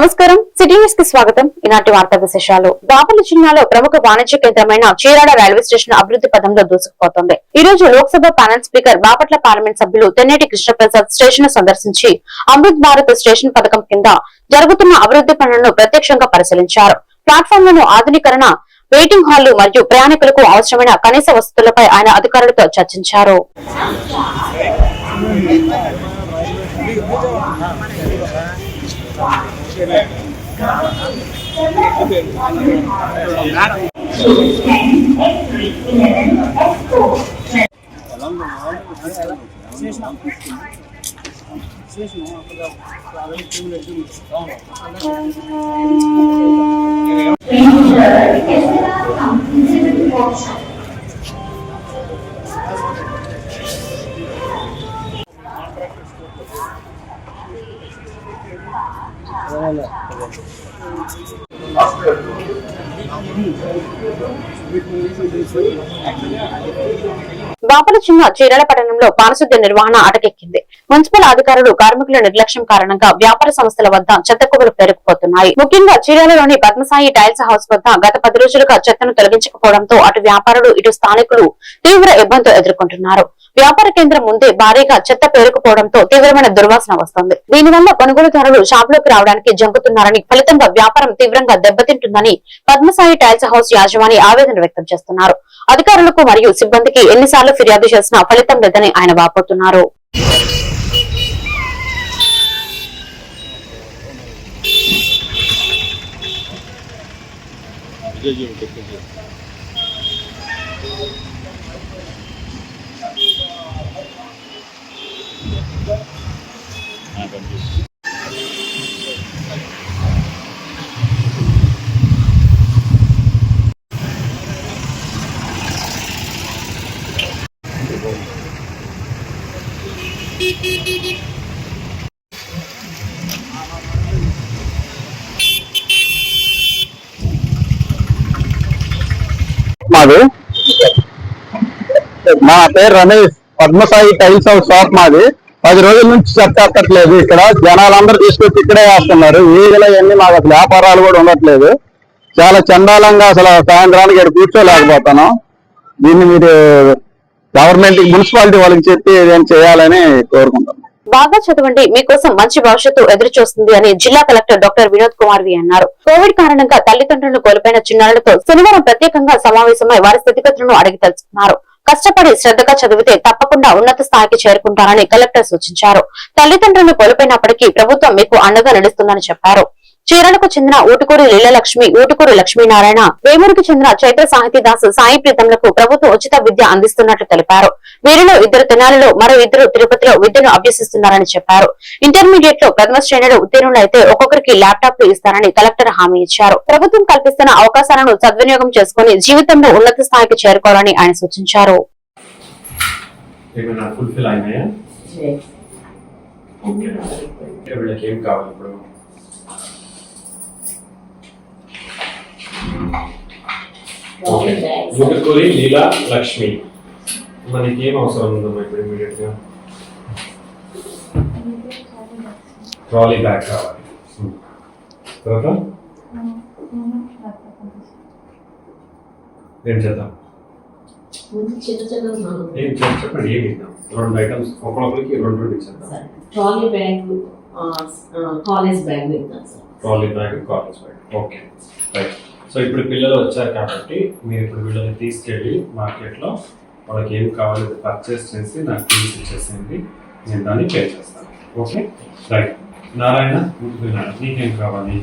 నమస్కారం city news కి స్వాగతం. ఈనాటి వార్తా విశేషాలు. బాపట్ల జిల్లాలో ప్రముఖ వాణిజ్య కేంద్రమైన చీరాడ రైల్వే స్టేషన్ అభివృద్ధి పథంలో దూసుకుపోతోంది. ఈ రోజు Lok Sabha panel speaker Bapatla parliament సభ్యులు తెన్నేటి కృష్ణప్రసాద్ స్టేషన్ సందర్శించి అమృత్ భారత్ స్టేషన్ పథకం కింద జరుగుతున్న అభివృద్ధి పనులను ప్రత్యక్షంగా పరిశీలించారు. ప్లాట్ఫామ్లను ఆధునీకరణ, వెయిటింగ్ హాళ్లు మరియు ప్రయాణికులకు అవసరమైన కనీస వసతులపై ఆయన అధికారులతో చర్చించారు. బాపట్ల జిల్లా చీరాల పట్టణంలో పారిశుద్ధ్య నిర్వహణ అటకెక్కింది. మున్సిపల్ అధికారులు, కార్మికుల నిర్లక్ష్యం కారణంగా వ్యాపార సంస్థల వద్ద చెత్త కుప్పలు పెరిగిపోతున్నాయి. ముఖ్యంగా చీరాలలోని పద్మసాయి టైల్స్ హౌస్ వద్ద గత 10 రోజులుగా చెత్తను తొలగించకపోవడంతో అటు వ్యాపారులు, ఇటు స్థానికులు తీవ్ర ఇబ్బందులు ఎదుర్కొంటున్నారు. వ్యాపార కేంద్రం ముందే భారీగా చెత్త పేరుకుపోవడంతో తీవ్రమైన దుర్వాసన వస్తోంది. దీనివల్ల కొనుగోలుదారులు షాపులోకి రావడానికి జంకుతున్నారని, ఫలితంగా వ్యాపారం తీవ్రంగా దెబ్బతింటుందని పద్మసాయి టైల్స్ హౌస్ యాజమాని ఆవేదన వ్యక్తం చేస్తున్నారు. అధికారులకు మరియు సిబ్బందికి ఎన్నిసార్లు ఫిర్యాదు చేసినా ఫలితం లేదని ఆయన వాపోతున్నారు. మాది నా పేరు Ramesh. Padmasai tiles house shop మాది. 10 రోజుల నుంచి చెత్త ఎత్తట్లేదు. ఇక్కడ జనాలందరూ తీసుకొచ్చి ఇక్కడే వేస్తున్నారు. ఈగలు అవన్నీ మాకు అసలు వ్యాపారాలు కూడా ఉండట్లేదు. చాలా చండాలంగా అసలు సాయంత్రానికి ఇక్కడ కూర్చోలేకపోతాను. దీన్ని మీరు గవర్నమెంట్, మున్సిపాలిటీ వాళ్ళకి చెప్పి ఏదైనా చేయాలని కోరుకుంటాను. బాగా చదవండి, మీకోసం మంచి భవిష్యత్తు ఎదురు చూస్తుంది అని జిల్లా కలెక్టర్ డాక్టర్ వినోద్ కుమార్ వి అన్నారు. కోవిడ్ కారణంగా తల్లిదండ్రులను కోల్పోయిన చిన్నారులతో శనివారం ప్రత్యేకంగా సమావేశమై వారి స్థితిగతులను అడిగి తెలుసుకున్నారు. కష్టపడి శ్రద్ధగా చదివితే తప్పకుండా ఉన్నత స్థాయికి చేరుకుంటారని కలెక్టర్ సూచించారు. తల్లిదండ్రులను కోల్పోయినప్పటికీ ప్రభుత్వం మీకు అండగా నిలుస్తుందని చెప్పారు. చీరాలకు చెందిన ఊటుకూరి లీలలక్ష్మి, ఊటుకూరి లక్ష్మీనారాయణ, వేమూరికి చెందిన చైత్ర సాహితీదాస్, సాయి ప్రీతంలకు ప్రభుత్వం ఉచిత విద్య అందిస్తున్నట్లు తెలిపారు. వీరిలో 2 తెనాలిలో, మరో 2 తిరుపతిలో విద్యను అభ్యసిస్తున్నారని చెప్పారు. ఇంటర్మీడియట్ లో ప్రథమ శ్రేణులు ఉత్తీర్ణులైతే ఒక్కొక్కరికి ల్యాప్టాప్లు ఇస్తారని కలెక్టర్ హామీ ఇచ్చారు. ప్రభుత్వం కల్పిస్తున్న అవకాశాలను సద్వినియోగం చేసుకుని జీవితంలో ఉన్నత స్థాయికి చేరుకోవాలని ఆయన సూచించారు. ఊటుకూరి లీలా లక్ష్మి, మనకి ఏం అవసరం ఉందమ్మా ఇప్పుడు ఇమీడియట్ గా? ట్రాలీ బ్యాగ్ కావాలి. తర్వాత ఏం చేద్దాం? చెప్పండి, ఏమి ఇద్దాం? 2 ఐటమ్స్, ఒక్కొక్కరికి 2 ఇచ్చేద్దాం. ట్రాలీ బ్యాగ్, కాలేజ్ బ్యాగ్ ఇద్దాం sir. Trolley bag, college bag. Okay, right. So ఇప్పుడు పిల్లలు వచ్చారు కాబట్టి మీరు ఇప్పుడు వీళ్ళని తీసుకెళ్ళి మార్కెట్లో వాళ్ళకి ఏం కావాలి పర్చేస్ చేసి నాకు తీసి ఇచ్చేసింది, నేను దాన్ని పే చేస్తాను. Okay, right. నారాయణ, నీకేం కావాలి?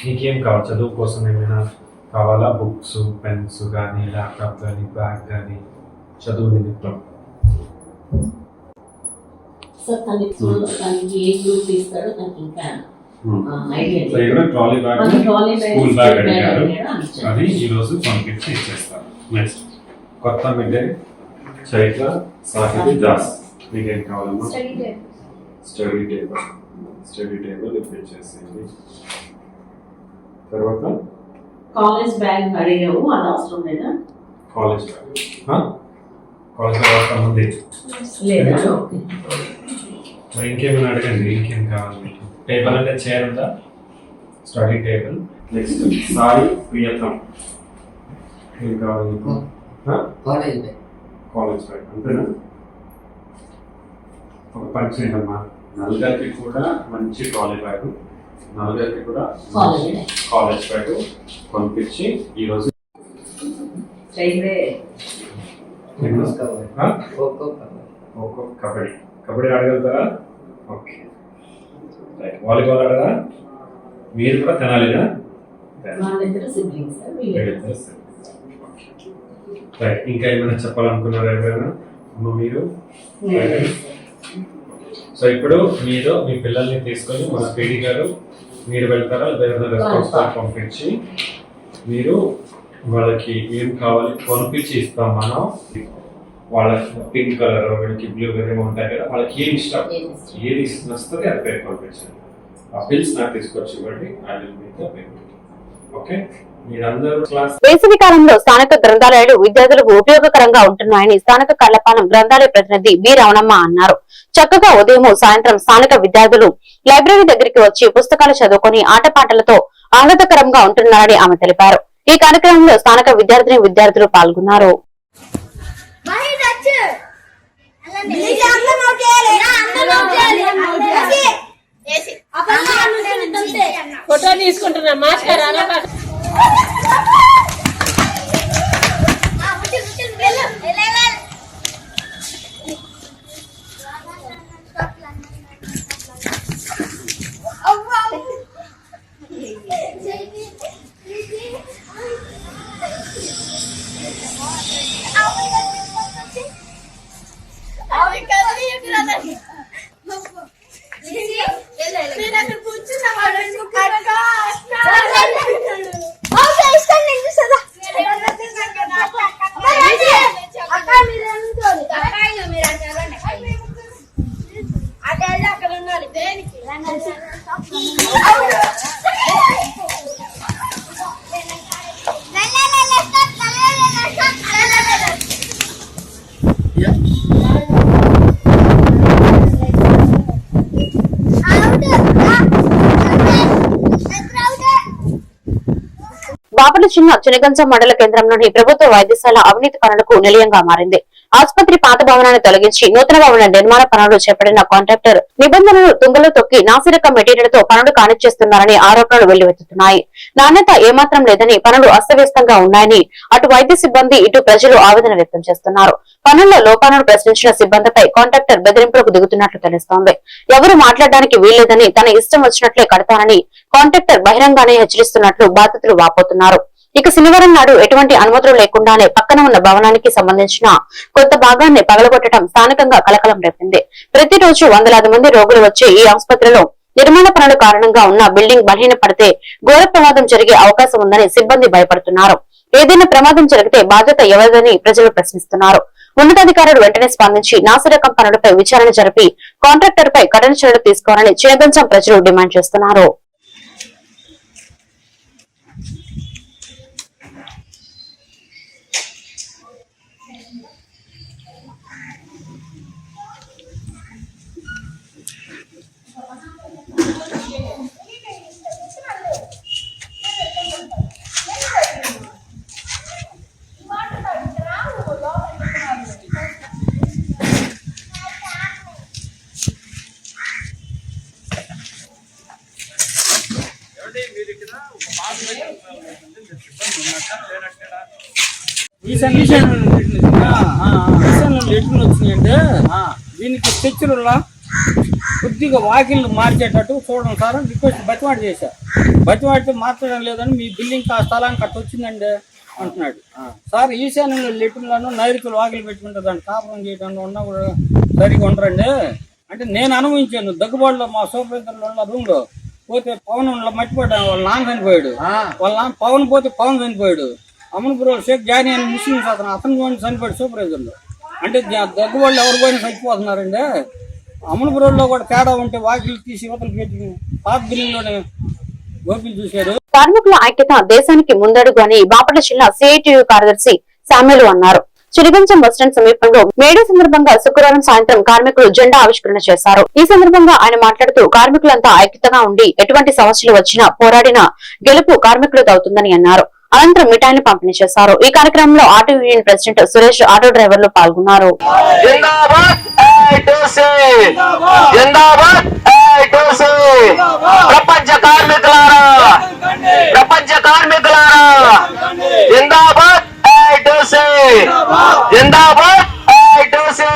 నీకేం కావాలి? చదువు కోసం ఏమైనా కావాలా? బుక్స్, పెన్స్ కానీ, ల్యాప్టాప్ కానీ, బ్యాగ్ కానీ, చదువు నిమిత్తం? సార్ తనకి ఏ గ్రూప్ తీస్తాడో నాకు ఇంకా ట్రాలీ బ్యాగ్, స్కూల్ బ్యాగ్ అడిగారు, అది ఈరోజు పంపించి ఇచ్చేస్తాను. నెక్స్ట్ కొత్త మిడ్డే చైత్ర సాహితీ దాస్, మీకేం కావాలమ్మా? స్టడీ టేబుల్ ఇచ్చేసేయండి. తర్వాత కాలేజ్ బ్యాగ్ అడిగావు, అది అవసరం లేదా? కాలేజ్ బ్యాగ్ అవసరం ఉంది లేదా? మరి ఇంకేమైనా అడగండి, ఇంకేం కావాలి మీకు? టేబుల్ అంటే చైర్ ఉందా? Study table. Next Sai Priyatham, ఏం కావాలి మీకు? కాలేజ్ బ్యాగ్ అంతేనా? ఒక పని చేయండమ్మా, నలుగురికి కూడా మంచి కాలేజ్ బ్యాగ్, నలుగురికి కూడా కాలేజ్ బ్యాగ్ పంపించి ఈరోజు కబడ్డీ కబడ్డీ ఆడగలుగుతారా? Okay right. వాలీబాల్ ఆడరా? మీరు కూడా తినాలినా? రైట్. ఇంకా ఏమైనా చెప్పాలనుకున్నారా ఎవరైనా? అమ్మ మీరు? సో ఇప్పుడు మీరు మీ పిల్లల్ని తీసుకొని మన పీడి గారు మీరు వెళ్తారా, లేదా రెస్పాన్స్ పంపించి మీరు వాళ్ళకి ఏం కావాలి పంపించి ఇస్తాం మనం. వాళ్ళకి పింక్ కలర్, వీళ్ళకి బ్లూ కలర్ ఏమో ఉంటాయి కదా, వాళ్ళకి ఏమి ఇష్టం, ఏది వస్తుంది అది పేరు పంపించండి. ఆ బిల్స్ నాకు తీసుకొచ్చి ఇవ్వండి. ఓకే. వేసవి కాలంలో స్థానిక గ్రంథాలయాలు విద్యార్థులకు ఉపయోగకరంగా ఉంటున్నాయని స్థానిక కళ్లపాలెం గ్రంథాలయ ప్రతినిధి బి రమణమ్మ అన్నారు. చక్కగా ఉదయం సాయంత్రం స్థానిక విద్యార్థులు లైబ్రరీ దగ్గరికి వచ్చి పుస్తకాలు చదువుకొని ఆటపాటలతో ఆహ్లాదకరంగా ఉంటున్నారని ఆమె తెలిపారు. ఈ కార్యక్రమంలో స్థానిక విద్యార్థులు పాల్గొన్నారు. ఫోటో తీసుకుంటున్నా మాస్టర్ బాపట్ల జిల్లా చినగంజ మండల కేంద్రంలోని ప్రభుత్వ వైద్యశాల అవినీతి పనులకు నిలయంగా మారింది. ఆసుపత్రి పాత భవనాన్ని తొలగించి నూతన భవన నిర్మాణ పనులు చేపట్టిన కాంట్రాక్టర్ నిబంధనలు తుంగలో తొక్కి నాసిరకం మెటీరియల్ తో పనులు కానిచ్చేస్తున్నారని ఆరోపణలు వెల్లువెత్తుతున్నాయి. నాణ్యత ఏమాత్రం లేదని, పనులు అస్తవ్యస్తంగా ఉన్నాయని అటు వైద్య సిబ్బంది ఇటు ప్రజలు ఆవేదన వ్యక్తం చేస్తున్నారు. పనుల్లో లోపాలను ప్రశ్నించిన సిబ్బందిపై కాంట్రాక్టర్ బెదిరింపులకు దిగుతున్నట్లు తెలుస్తోంది. ఎవరు మాట్లాడడానికి వీల్లేదని, తన ఇష్టం వచ్చినట్లే కడతానని కాంట్రాక్టర్ బహిరంగానే హెచ్చరిస్తున్నట్లు బాధితులు వాపోతున్నారు. ఇక శనివారం నాడు ఎటువంటి అనుమతులు లేకుండానే పక్కన ఉన్న భవనానికి సంబంధించిన కొంత భాగాన్ని పగలగొట్టడం స్థానికంగా కలకలం రేపింది. ప్రతిరోజు వందలాది మంది రోగులు వచ్చే ఈ ఆసుపత్రిలో నిర్మాణ పనుల కారణంగా ఉన్న బిల్డింగ్ బలహీన పడితే ఘోర ప్రమాదం జరిగే అవకాశం ఉందని సిబ్బంది భయపడుతున్నారు. ఏదైనా ప్రమాదం జరిగితే బాధ్యత ఎవరిదని ప్రజలు ప్రశ్నిస్తున్నారు. ఉన్నతాధికారులు వెంటనే స్పందించి నాసిరకం పనులపై విచారణ జరిపి కాంట్రాక్టర్ పై కఠిన చర్యలు తీసుకోవాలని చినగంజం ప్రజలు డిమాండ్ చేస్తున్నారు. లెటర్లు వచ్చినాయంటే దీనికి స్ట్రక్చర్లా కొద్దిగా వాకిళ్ళు మార్చేటట్టు చూడండి సార్ రిక్వెస్ట్ బతిమాట చేశా. బతిమాడితే మార్చడం లేదని మీ బిల్డింగ్ ఆ స్థలానికి అట్ట వచ్చిందండి అంటున్నాడు. సార్ ఈశాన్యంలో లెటర్లను నైరుతులు వాకిలు పెట్టుకుంటే దాన్ని కాపురం చేయడానికి ఉన్నా కూడా సరిగా ఉండరండి అంటే నేను అనుభవించాను. దగ్గుబాటులో మా సూపరింటెండెంట్ రూమ్ లో పోతే పవన్ మట్టిపడ్డాను. వాళ్ళ నాన్న చనిపోయాడు. వాళ్ళ నాన్న పవన్ పోతే పవన్ చనిపోయాడు. అమన్పురం షేక్ జానీ అని ముస్లింస్ అతను చనిపోయాడు సూపర్వైజర్లో. అంటే దగ్గుబాటులో ఎవరు పోయినా చచ్చిపోతున్నారండి. అమన్పురంలో కూడా తేడా ఉంటే వాకిలు తీసి యువతలు పెట్టి పాత బిల్డింగ్లోనే గోపిలు చూశారు. కార్మికుల ఐక్యత దేశానికి ముందడుగు అని బాపట్ల జిల్లా సిఐటియు కార్యదర్శి శామ్యులు అన్నారు. చిరిగంచం బస్టాండ్ సమీపంలో మేడే సందర్భంగా శుక్రవారం సాయంత్రం కార్మికులు జెండా ఆవిష్కరణ చేశారు. ఈ సందర్భంగా ఆయన మాట్లాడుతూ కార్మికులంతా ఐక్యతగా ఉండి ఎటువంటి సమస్యలు వచ్చినా పోరాడిన గెలుపు కార్మికులతో అవుతుందని అన్నారు. అనంతరం మిఠాయిలు పంపిణీ చేశారు. ఈ కార్యక్రమంలో auto union president Suresh, auto డ్రైవర్లు పాల్గొన్నారు. ప్రపంచ కార్మికులారా, ప్రపంచ కార్మికులారా, జిందాబాద్ ఐటోసీ, జిందాబాద్ ఐటోసీ.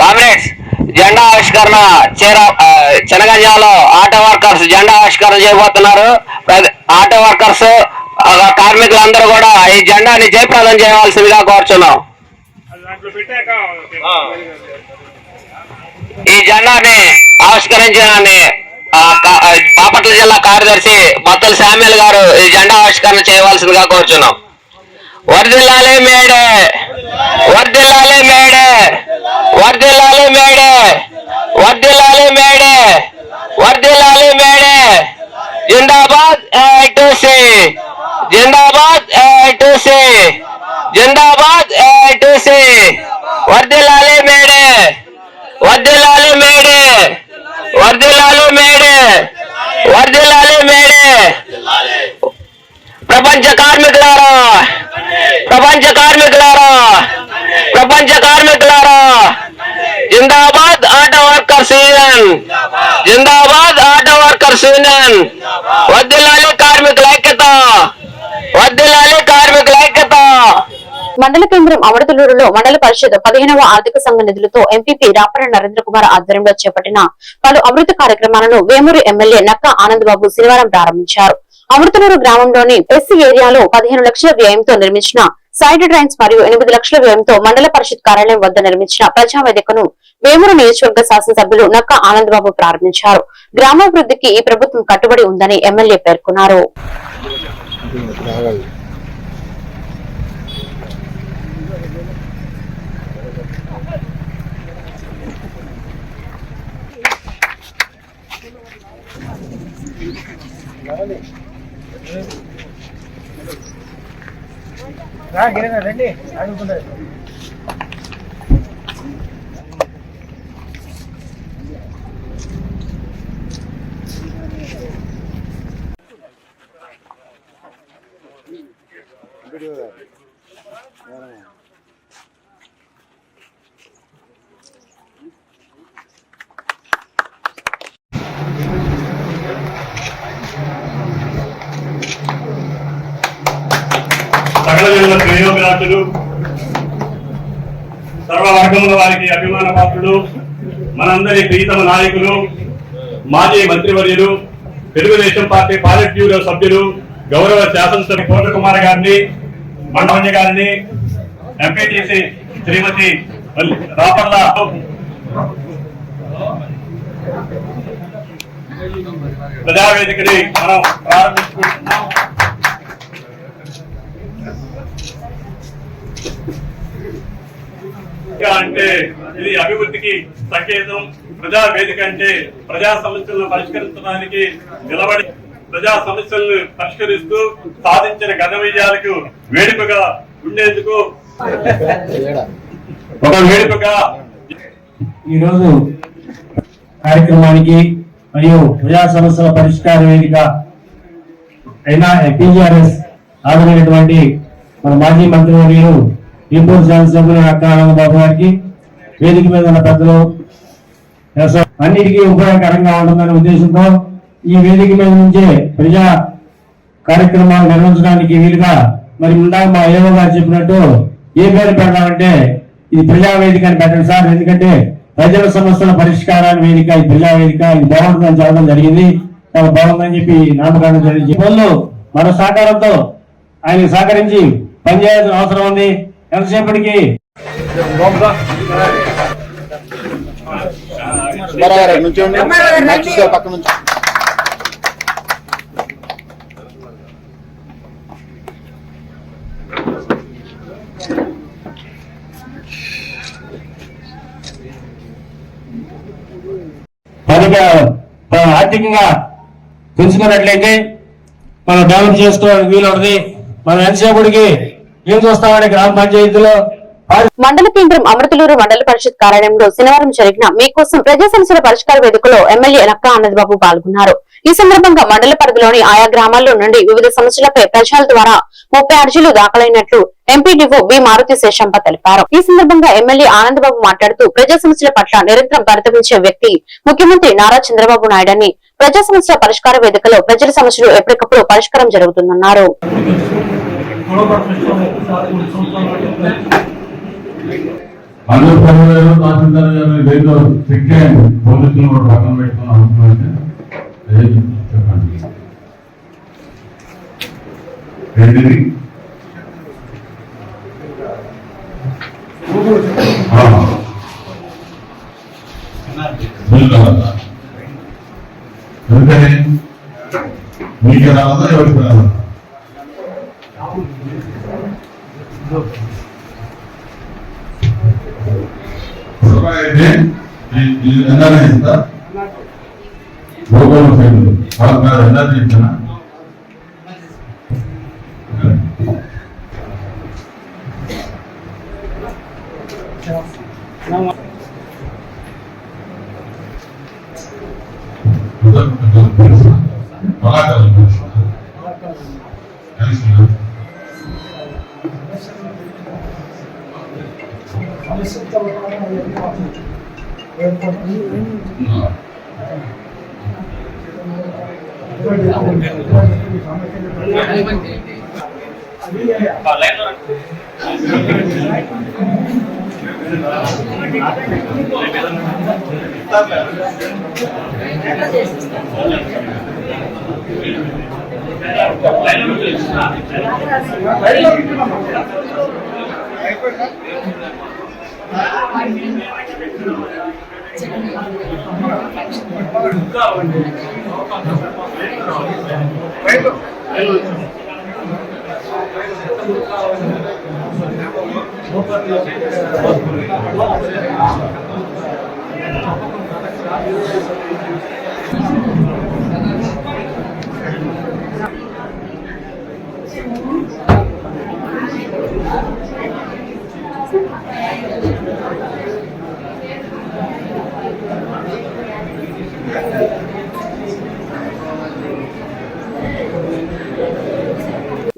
కామ్రేడ్స్, జెండా ఆవిష్కరణ చెనగంజాలో ఆటో వర్కర్స్ జెండా ఆవిష్కరణ చేయబోతున్నారు. ఆటో వర్కర్స్ కార్మికులందరూ కూడా ఈ జెండాని జయప్రదం చేయవలసిందిగా కోరుచున్నాం. ఈ జెండాని ఆవిష్కరించిన బాపట్ల జిల్లా కార్యదర్శి బత్తల శామ్యుల్ గారు ఈ జెండా ఆవిష్కరణ చేయవలసిందిగా కోరుచున్నాం. వర్ధిల్లాలి మేడే, వర్ధిల్లాలి మేడే, వర్ధిల్లాలి మేడే, వర్ధిల్లాలి మేడే, వర్ధిల్లాలి మేడే. జిందాబాద్ ఐటోసీ, జిందాబాద్ ఐటోసీ, జిందాబాద్ ఐటోసీ. వర్ధిల్లాలి మేడే, వర్ధిల్లాలి మేడే, వర్ధిల్లాలి మేడే, వర్ధిల్లాలి మేడే. ప్రపంచ కార్మికులారా, ప్రపంచ కార్మికులారా, ప్రపంచ కార్మికులారా, జిందాబాద్ ఆటో వర్కర్స్ యూనియన్, జిందాబాద్ ఆటో వర్కర్స్ యూనియన్. వర్ధిల్లాలి కార్మికుల ఐక్యత, వర్ధిల్లాలి కార్మికుల ఐక్యత. మండల కేంద్రం అమృతలూరులో మండల పరిషత్ 15వ ఆర్థిక సంఘ నిధులతో ఎంపీపీ రాపర నరేంద్ర కుమార్ ఆధ్వర్యంలో చేపట్టిన పలు అభివృద్ధి కార్యక్రమాలను వేమూరు ఎమ్మెల్యే నక్కా ఆనంద్ బాబు శనివారం ప్రారంభించారు. అమృతలూరు గ్రామంలోని ఎస్సీ ఏరియాలో 15 లక్షల వ్యయంతో నిర్మించిన సైడ్ డ్రైన్స్ మరియు 8 లక్షల వ్యయంతో మండల పరిషత్ కార్యాలయం వద్ద నిర్మించిన ప్రజావేదికను వేమూరు నియోజకవర్గ శాసనసభ్యులు నక్కా ఆనంద్ బాబు ప్రారంభించారు. గ్రామాభివృద్ధికి ఈ ప్రభుత్వం కట్టుబడి ఉందని ఎమ్మెల్యే పేర్కొన్నారు. రండి అడుగుతున్నారు. సకల జిల్లా శ్రేయోభిలాషులు, సర్వవర్గముల వారికి అభిమాన పాత్రులు, మనందరి ప్రీతమ నాయకులు, మాజీ మంత్రివర్యులు, తెలుగుదేశం పార్టీ పాలిట్ బ్యూరో సభ్యులు, గౌరవ శాసనసభ్యులు కోట కుమార్ గారిని, మండవన్య గారిని, ఎంపీటీసీ శ్రీమతి రాపర్ల ప్రజావేదికని మనం ప్రారంభించుకుంటున్నాం. అంటే ఇది అభివృద్ధికి సంకేతం. ప్రజా వేదిక అంటే ప్రజా సమస్యలను పరిష్కరించడానికి నిలబడి ప్రజా సమస్యలను పరిష్కరిస్తూ సాధించిన ఘన విజయాలకు వేడుకగా ఉండేందుకు ఒక వేడుకగా ఈరోజు కార్యక్రమానికి మరియు ప్రజా సమస్యల పరిష్కార వేదిక అయినా టీఆర్ఎస్ ఆదరైనటువంటి మన మాజీ మంత్రివర్యులు ఈపూర్ శాసనసభ్యులు నక్కా ఆనంద్ బాబు గారికి, వేదిక మీద ఉన్న పెద్దలు, అన్నిటికీ ఉపయోగకరంగా ఉంటుందనే ఉద్దేశంతో ఈ వేదిక మీద నుంచే ప్రజా కార్యక్రమాలు నిర్వహించడానికి వీలుగా మరి ముందా మా ఏవో గారు చెప్పినట్టు ఏ పేరు పెడదామంటే ఇది ప్రజావేదిక అని పెట్టండి సార్, ఎందుకంటే ప్రజల సమస్యల పరిష్కారాన్ని వేదిక ఈ ప్రజావేదిక, ఇది బాగుంటుందని చెప్పడం జరిగింది. చాలా బాగుందని చెప్పి నామకరణం జరిగింది. పనులు మన సహకారంతో ఆయన సహకరించి పనిచేయాల్సిన అవసరం ఉంది. ఎంతసేపటికి పక్క నుంచి ఆర్థికంగా పెంచుకున్నట్లయితే మనం డెవలప్ చేసుకోవడానికి వీలుంటుంది. మనం ఎంతసేపటికి ఏం చూస్తామని గ్రామ పంచాయతీలో మండల కేంద్రం అమృతలూరు మండల పరిషత్ కార్యాలయంలో శనివారం జరిగిన మీకోసం ప్రజా సమస్యల పరిష్కార వేదికలో ఎమ్మెల్యే నక్కా ఆనందబాబు పాల్గొన్నారు. ఈ సందర్భంగా మండల పరిధిలోని ఆయా గ్రామాల్లో నుండి వివిధ సమస్యలపై ప్రజల ద్వారా 30 అర్జీలు దాఖలైనట్లు ఎంపీడీఓ బి మారుతి శేషంప తెలిపారు. ఈ సందర్భంగా ఎమ్మెల్యే ఆనందబాబు మాట్లాడుతూ ప్రజా సమస్యల పట్ల నిరంతరం పరితపించే వ్యక్తి ముఖ్యమంత్రి నారా చంద్రబాబు నాయుడని, ప్రజా సమస్యల పరిష్కార వేదికలో ప్రజల సమస్యలు ఎప్పటికప్పుడు పరిష్కారం జరుగుతుందన్నారు. అందరూ పనివేరు తహసీల్దార్ గారు ఏదో చెక్ చేయండి, పోలీసులు కూడా పక్కన పెట్టుకుని అవసరం అయితే చెప్పండి. ఏంటిది ఎందుకని మీకు రావాలా ఎవరికి రావాలా? అయితే ఎన్నారా ఇంత లోపల సైడ్లు వాళ్ళ ఎన్నారా ఇస్తానా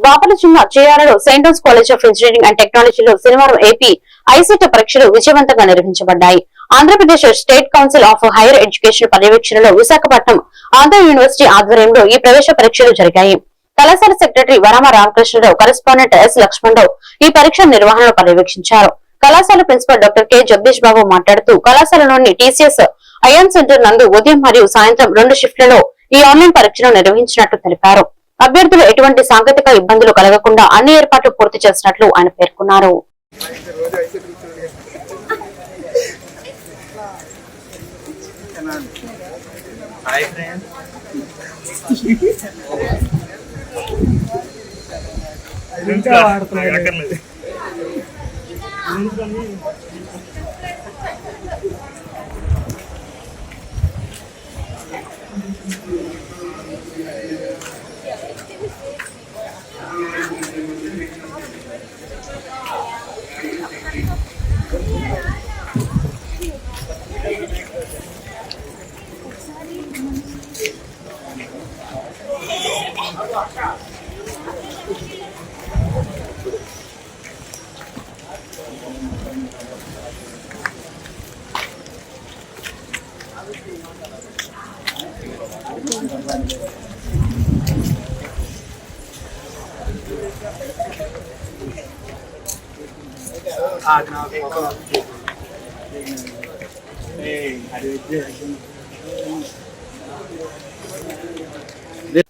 బాపట్ల జిల్లా చేయాలలో Saint Ann's college of engineering and టెక్నాలజీలో శనివారం ఏపీ ఐసెట్ పరీక్షలు విజయవంతంగా నిర్వహించబడ్డాయి. Andhra Pradesh state council of higher education పర్యవేక్షణలో విశాఖపట్నం ఆంధ్ర యూనివర్సిటీ ఆధ్వర్యంలో ఈ ప్రవేశ పరీక్షలు జరిగాయి. కళాశాల సెక్రటరీ వరామ రామకృష్ణరావు, కరెస్పాండెంట్ ఎస్ లక్ష్మణరావు ఈ పరీక్ష నిర్వహణను పర్యవేక్షించారు. కళాశాల principal doctor K Jagadish Babu మాట్లాడుతూ కళాశాలలోని టీసీఎస్ అయాన్ సెంటర్ నందు ఉదయం మరియు సాయంత్రం 2 షిఫ్ట్లలో ఈ ఆన్లైన్ పరీక్షను నిర్వహించినట్లు తెలిపారు. అభ్యర్థులు ఎటువంటి సాంకేతిక ఇబ్బందులు కలగకుండా అన్ని ఏర్పాట్లు పూర్తి చేసినట్లు ఆయన పేర్కొన్నారు.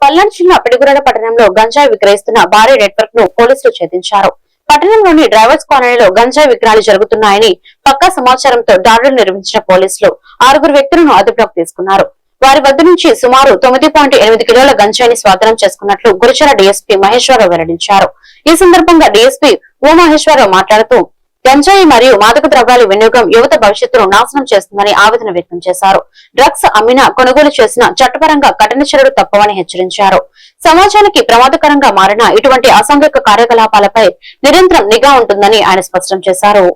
పల్నాడు జిల్లా పిడుగురాడ పట్టణంలో గంజాయి విక్రయిస్తున్న భారీ నెట్వర్క్ ను పోలీసులు ఛేదించారు. పట్టణంలోని డ్రైవర్స్ కాలనీలో గంజాయి విక్రయాలు జరుగుతున్నాయని పక్కా సమాచారంతో దాడులు నిర్వహించిన పోలీసులు 6 వ్యక్తులను అదుపులోకి తీసుకున్నారు. వారి వద్ద నుంచి సుమారు 9.8 కిలోల గంజాయిని స్వాధీనం చేసుకున్నట్లు గురిచర డీఎస్పీ మహేశ్వరరావు వెల్లడించారు. ఈ సందర్భంగా డీఎస్పీ ఓ మహేశ్వరరావు మాట్లాడుతూ గంజాయి మరియు మాదక ద్రవ్యాల వినియోగం యువత భవిష్యత్తును నాశనం చేస్తుందని ఆవేదన వ్యక్తం చేశారు. డ్రగ్స్ అమ్మినా కొనుగోలు చేసిన చట్టపరంగా కఠిన చర్యలు తప్పవని హెచ్చరించారు. సమాజానికి ప్రమాదకరంగా మారిన ఇటువంటి అసాంఘిక కార్యకలాపాలపై నిరంతరం నిఘా ఉంటుందని ఆయన స్పష్టం చేశారు.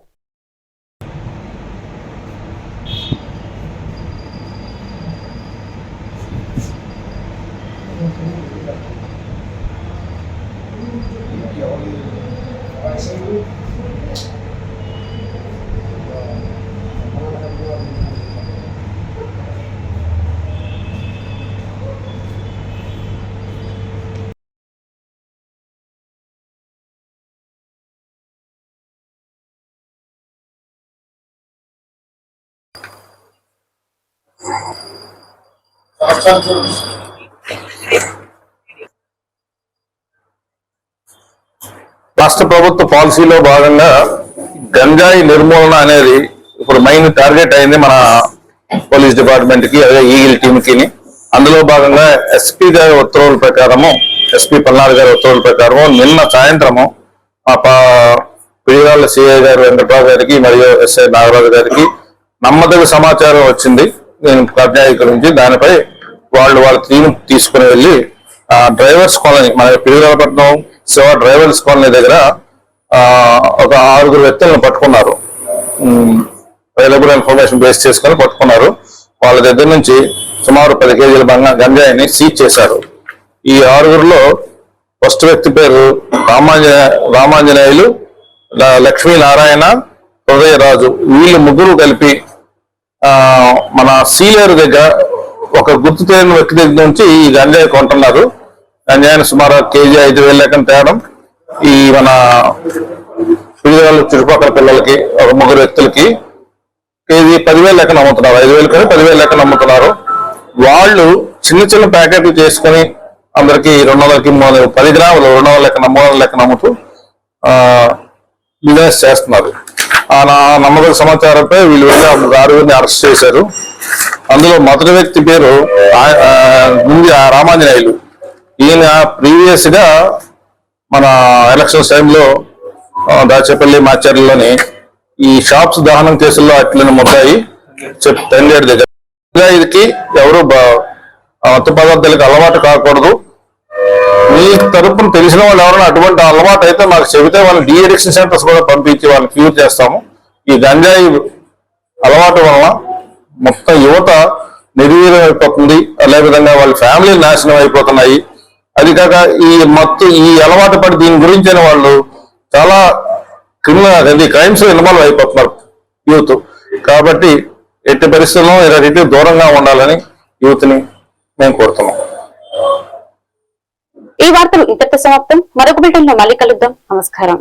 రాష్ట్ర ప్రభుత్వ పాలసీలో భాగంగా గంజాయి నిర్మూలన అనేది ఇప్పుడు మెయిన్ టార్గెట్ అయింది మన పోలీస్ డిపార్ట్మెంట్ కి, అదే ఈగిల్ టీమ్ కి. అందులో భాగంగా ఎస్పీ గారి ఉత్తర్వుల ప్రకారము, ఎస్పీ పల్నాడు గారి ఉత్తర్వుల ప్రకారము నిన్న సాయంత్రము పిడిగాళ్ళ సిఐ గారు వెంకట్రావు గారికి మరియు ఎస్ఐ నాగరాజు గారికి నమ్మదగిన సమాచారం వచ్చింది నేను గంజాయి గురించి. దానిపై వాళ్ళ టీం తీసుకుని వెళ్ళి డ్రైవర్స్ కాలనీ, మన పిడిగాలపట్నం శివ డ్రైవర్స్ కాలనీ దగ్గర ఒక 6 వ్యక్తులను పట్టుకున్నారు. అవైలబుల్ ఇన్ఫర్మేషన్ బేస్ చేసుకుని పట్టుకున్నారు. వాళ్ళ దగ్గర నుంచి సుమారు 10 కేజీల గంజాయిని సీజ్ చేశారు. ఈ 6గురిలో ఫస్ట్ వ్యక్తి పేరు రామాంజనేయులు, లక్ష్మీనారాయణ, హృదయరాజు. వీళ్ళు ముగ్గురు కలిపి మన సీలేరు దగ్గర ఒక గుర్తు తెలియని వ్యక్తి దగ్గర నుంచి ఈ గంజాయి కొంటున్నారు. గంజాయిని సుమారు కేజీ 5,000 లెక్కన తేవడం, ఈ మన పిల్లలు చుట్టుపక్కల పిల్లలకి ఒక 3 వ్యక్తులకి కేజీ 10,000 లెక్కన అమ్ముతున్నారు. 5,000 కానీ 10,000 లెక్కన అమ్ముతున్నారు. వాళ్ళు చిన్న చిన్న ప్యాకెట్లు చేసుకుని అందరికి 10 గ్రాములు 200 లెక్కన 300 లెక్కన అమ్ముతూ బిజినెస్ చేస్తున్నారు. ఆ నమ్మకం సమాచారంపై వీళ్ళు వెళ్ళి 6గురిని అరెస్ట్ చేశారు. అందులో మొదటి వ్యక్తి పేరు రామాంజనేయులు. ఈయన ప్రీవియస్ గా మన ఎలక్షన్స్ టైంలో దాచేపల్లి మాచర్లలోని ఈ షాప్స్ దహనం కేసుల్లో అట్లని ముద్దాయి తండేడు దగ్గర. ఇదికి ఎవరు మత్తు పదార్థాలకు అలవాటు కాకూడదు. మీ తరపున తెలిసిన వాళ్ళు ఎవరైనా అటువంటి అలవాటు అయితే మాకు చెబితే వాళ్ళు డీ అడిక్షన్ సెంటర్స్ కూడా పంపించి వాళ్ళని క్యూర్ చేస్తాము. ఈ గంజాయి అలవాటు వలన మొత్తం యువత నిర్వీర్యం అయిపోతుంది, అదేవిధంగా వాళ్ళ ఫ్యామిలీ నాశనం అయిపోతున్నాయి. అది కాక ఈ అలవాటు పడి దీని గురించిన వాళ్ళు చాలా క్రైమ్స్ ఇన్వాల్వ్ అయిపోతున్నారు యూత్. కాబట్టి ఎట్టి పరిస్థితుల్లో ఇలాంటి దూరంగా ఉండాలని యూత్ ని మేము కోరుతున్నాం. ఈ వార్తలు ఇంతటితో సమాప్తం. మరొక బిల్టన్ లో మళ్ళీ కలుద్దాం. నమస్కారం.